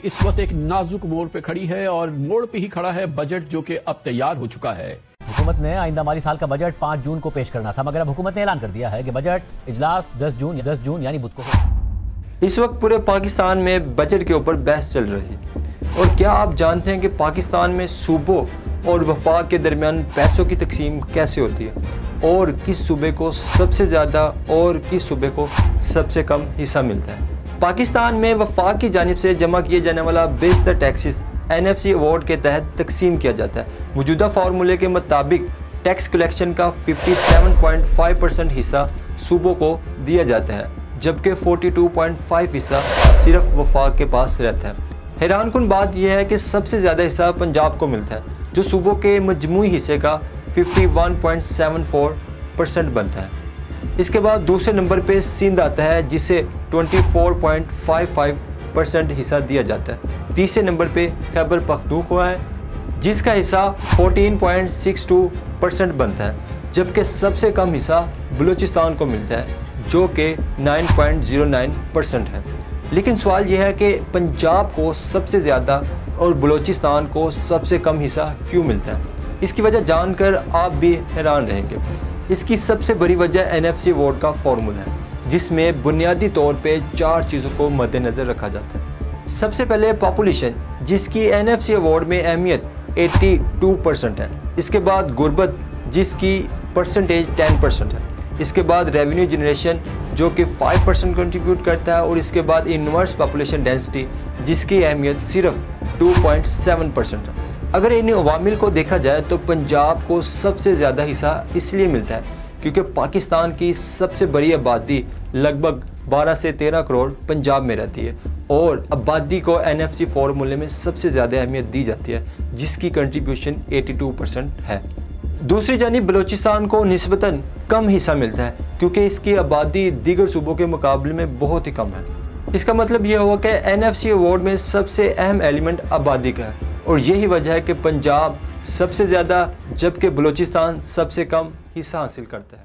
اس وقت ایک نازک موڑ پہ کھڑی ہے اور موڑ پہ ہی کھڑا ہے بجٹ جو کہ اب تیار ہو چکا ہے۔ حکومت نے آئندہ مالی سال کا بجٹ 5 جون کو پیش کرنا تھا، مگر اب حکومت نے اعلان کر دیا ہے کہ بجٹ اجلاس 10 جون یعنی بدھ کو ہوگا۔ اس وقت پورے پاکستان میں بجٹ کے اوپر بحث چل رہی ہے، اور کیا آپ جانتے ہیں کہ پاکستان میں صوبوں اور وفاق کے درمیان پیسوں کی تقسیم کیسے ہوتی ہے، اور کس صوبے کو سب سے زیادہ اور کس صوبے کو سب سے کم حصہ ملتا ہے؟ پاکستان میں وفاق کی جانب سے جمع کیے جانے والا بیشتر ٹیکسز NFC ایوارڈ کے تحت تقسیم کیا جاتا ہے۔ موجودہ فارمولے کے مطابق ٹیکس کلیکشن کا 57.5% حصہ صوبوں کو دیا جاتا ہے، جبکہ 42.5 حصہ صرف وفاق کے پاس رہتا ہے۔ حیران کن بات یہ ہے کہ سب سے زیادہ حصہ پنجاب کو ملتا ہے، جو صوبوں کے مجموعی حصے کا 51.74% بنتا ہے۔ اس کے بعد دوسرے نمبر پہ سندھ آتا ہے، جسے 24.55% حصہ دیا جاتا ہے۔ تیسرے نمبر پہ خیبر پختونخوا ہے، جس کا حصہ 14.62% بنتا ہے، جبکہ سب سے کم حصہ بلوچستان کو ملتا ہے، جو کہ 9.09% ہے۔ لیکن سوال یہ ہے کہ پنجاب کو سب سے زیادہ اور بلوچستان کو سب سے کم حصہ کیوں ملتا ہے؟ اس کی وجہ جان کر آپ بھی حیران رہیں گے۔ اس کی سب سے بڑی وجہ NFC ایوارڈ کا فارمولا ہے، جس میں بنیادی طور پہ 4 چیزوں کو مد نظر رکھا جاتا ہے۔ سب سے پہلے پاپولیشن، جس کی NFC ایوارڈ میں اہمیت 82% ہے۔ اس کے بعد غربت، جس کی پرسنٹیج 10% ہے۔ اس کے بعد ریونیو جنریشن، جو کہ 5% کنٹریبیوٹ کرتا ہے، اور اس کے بعد انورس پاپولیشن ڈینسٹی، جس کی اہمیت صرف 2.7% ہے۔ اگر ان عوامل کو دیکھا جائے تو پنجاب کو سب سے زیادہ حصہ اس لیے ملتا ہے کیونکہ پاکستان کی سب سے بڑی آبادی لگ بھگ 12 سے 13 کروڑ پنجاب میں رہتی ہے، اور آبادی کو NFC فارمولے میں سب سے زیادہ اہمیت دی جاتی ہے، جس کی کنٹریبیوشن 82% ہے۔ دوسری جانب بلوچستان کو نسبتاً کم حصہ ملتا ہے کیونکہ اس کی آبادی دیگر صوبوں کے مقابلے میں بہت ہی کم ہے۔ اس کا مطلب یہ ہوا کہ NFC ایوارڈ میں سب سے اہم ایلیمنٹ آبادی کا ہے، اور یہی وجہ ہے کہ پنجاب سب سے زیادہ جبکہ بلوچستان سب سے کم حصہ حاصل کرتا ہے۔